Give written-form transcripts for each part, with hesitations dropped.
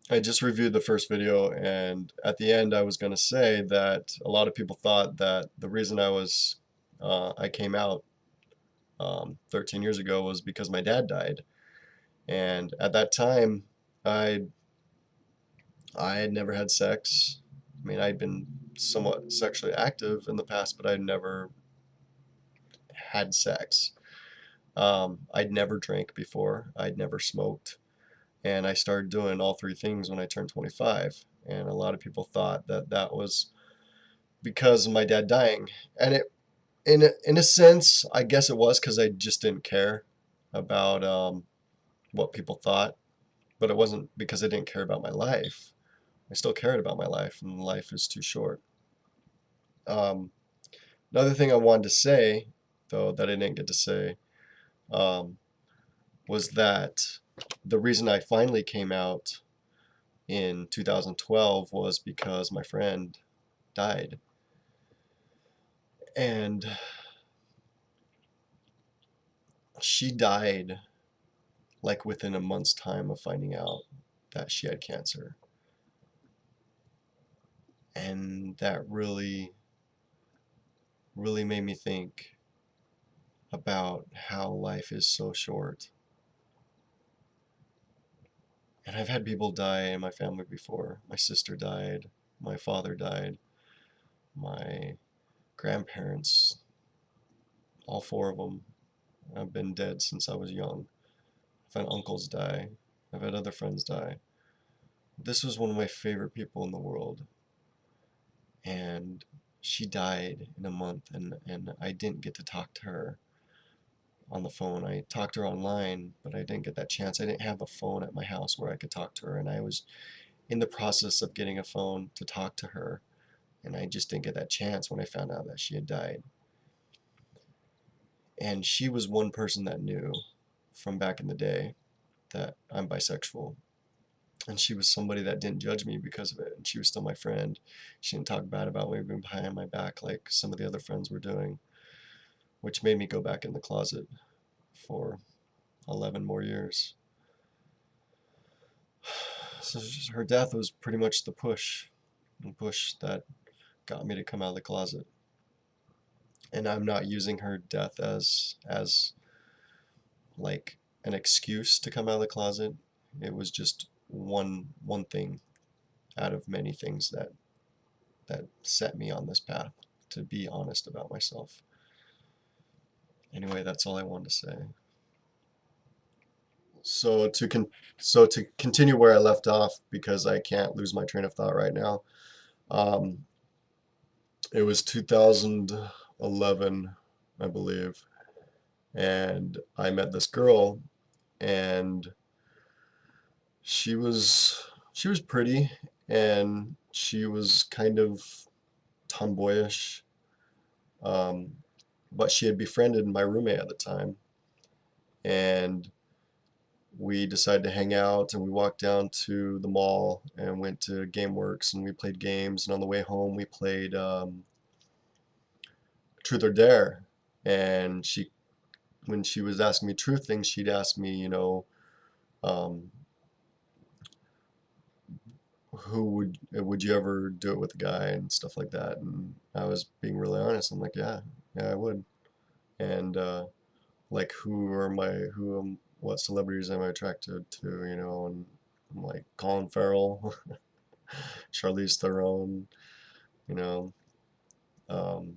I just reviewed the first video, and at the end, I was going to say that a lot of people thought that the reason I came out 13 years ago was because my dad died. And at that time, I I had never had sex. I mean, I'd been somewhat sexually active in the past, but I'd never had sex. I'd never drank before. I'd never smoked. And I started doing all three things when I turned 25. And a lot of people thought that that was because of my dad dying. And in a sense, I guess it was because I just didn't care about what people thought. But it wasn't because I didn't care about my life. I still cared about my life, and life is too short. Um, Another thing I wanted to say, though, that I didn't get to say, um, was that the reason I finally came out in 2012 was because my friend died. And she died like within a month's time of finding out that she had cancer. And that really made me think about how life is so short. And I've had people die in my family before. My sister died, my father died, my grandparents, all four of them, have been dead since I was young. I've had uncles die. I've had other friends die. This was one of my favorite people in the world. And she died in a month, and I didn't get to talk to her on the phone. I talked to her online, but I didn't get that chance. I didn't have a phone at my house where I could talk to her, and I was in the process of getting a phone to talk to her, and I just didn't get that chance when I found out that she had died. And she was one person that knew from back in the day that I'm bisexual. And she was somebody that didn't judge me because of it. And she was still my friend. She didn't talk bad about me behind my back like some of the other friends were doing, which made me go back in the closet for 11 more years. So her death was pretty much the push that got me to come out of the closet. And I'm not using her death as like an excuse to come out of the closet. It was just one thing out of many things that set me on this path to be honest about myself. Anyway, that's all I wanted to say. So to continue where I left off, because I can't lose my train of thought right now. Um, it was 2011, I believe, and I met this girl, and she was pretty, and she was kind of tomboyish, um, but she had befriended my roommate at the time, and we decided to hang out, and we walked down to the mall and went to GameWorks, and we played games, and on the way home we played Truth or Dare, and she when she was asking me truth things, she'd ask me, um, who would you ever do it with a guy and stuff like that, and I was being really honest. I'm like, yeah, I would. And like, what celebrities am I attracted to, and I'm like Colin Farrell, Charlize Theron, you know. Um,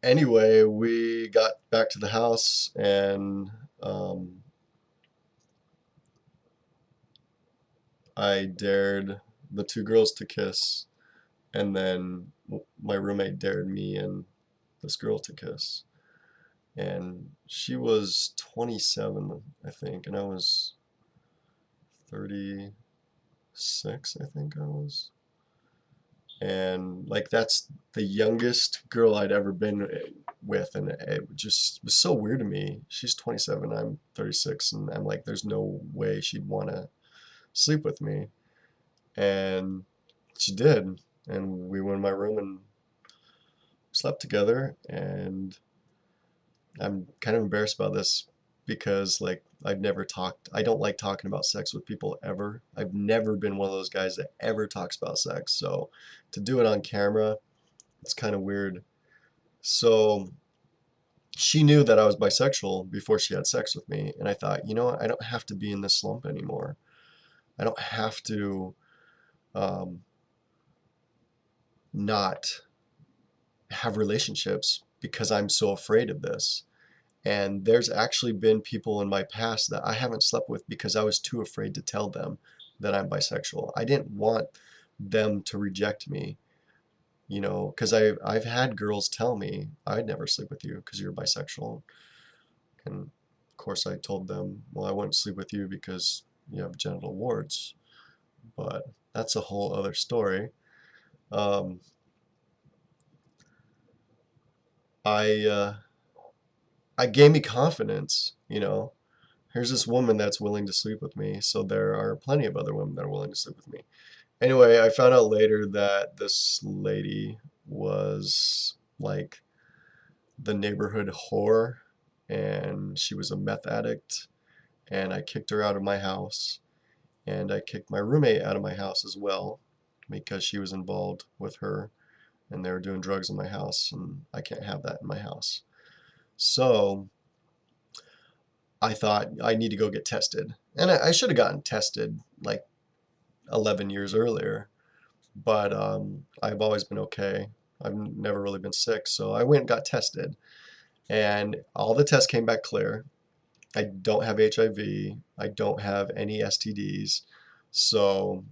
anyway, we got back to the house, and um, I dared the two girls to kiss, and then my roommate dared me and this girl to kiss. And she was 27, I think, and I was 36, I think I was. And like, that's the youngest girl I'd ever been with, and it just was so weird to me. She's 27, I'm 36, and I'm like, there's no way she'd want to sleep with me. And she did, and we went in my room and slept together. And I'm kind of embarrassed about this, because like I don't like talking about sex with people ever. I've never been one of those guys that ever talks about sex. So to do it on camera, it's kind of weird. So she knew that I was bisexual before she had sex with me, and I thought, you know what, I don't have to be in this slump anymore. I don't have to um, not have relationships because I'm so afraid of this. And there's actually been people in my past that I haven't slept with because I was too afraid to tell them that I'm bisexual. I didn't want them to reject me, you know, because I've had girls tell me I'd never sleep with you because you're bisexual. And of course I told them, well, I wouldn't sleep with you because you have genital warts. But that's a whole other story. Um, I I gave me confidence, you know. Here's this woman that's willing to sleep with me, so there are plenty of other women that are willing to sleep with me. Anyway, I found out later that this lady was like the neighborhood whore, and she was a meth addict, and I kicked her out of my house, and I kicked my roommate out of my house as well because she was involved with her, and they were doing drugs in my house, and I can't have that in my house. So I thought I need to go get tested. And I should have gotten tested like 11 years earlier, but I've always been okay. I've never really been sick, so I went and got tested, and all the tests came back clear. I don't have HIV. I don't have any STDs, so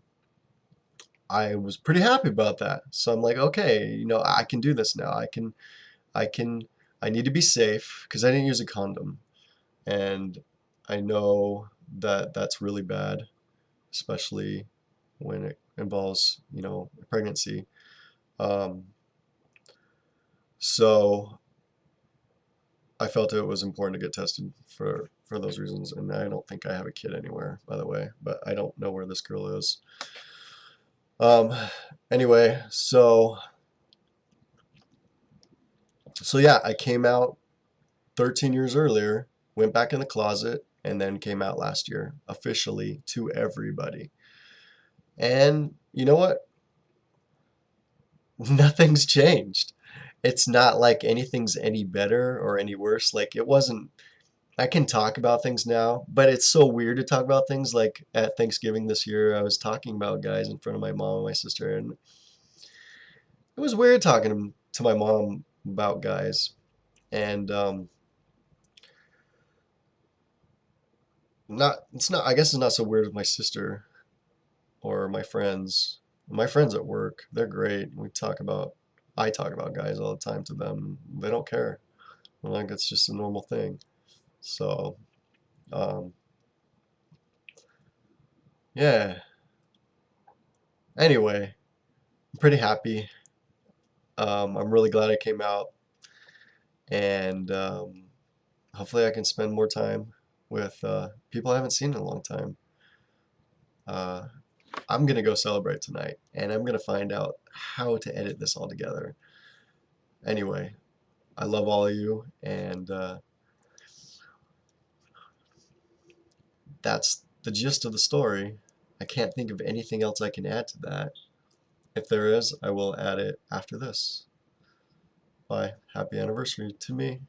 I was pretty happy about that. So I'm like, okay, you know, I can do this now. I can, I need to be safe because I didn't use a condom, and I know that that's really bad, especially when it involves, you know, pregnancy. Um, so I felt it was important to get tested for those reasons, and I don't think I have a kid anywhere, by the way, but I don't know where this girl is. Um, anyway, so yeah, I came out 13 years earlier, went back in the closet, and then came out last year officially to everybody. And you know what? Nothing's changed. It's not like anything's any better or any worse. Like it wasn't, I can talk about things now, but it's so weird to talk about things. Like at Thanksgiving this year, I was talking about guys in front of my mom and my sister, and it was weird talking to my mom about guys. And it's not, I guess it's not so weird with my sister or my friends. My friends at work, they're great. I talk about guys all the time to them. They don't care. Like it's just a normal thing. So, um, yeah. Anyway, I'm pretty happy. I'm really glad I came out, and hopefully I can spend more time with people I haven't seen in a long time. Uh, I'm gonna go celebrate tonight, and I'm gonna find out how to edit this all together. Anyway, I love all of you, and that's the gist of the story. I can't think of anything else I can add to that. If there is, I will add it after this. Bye. Happy anniversary to me.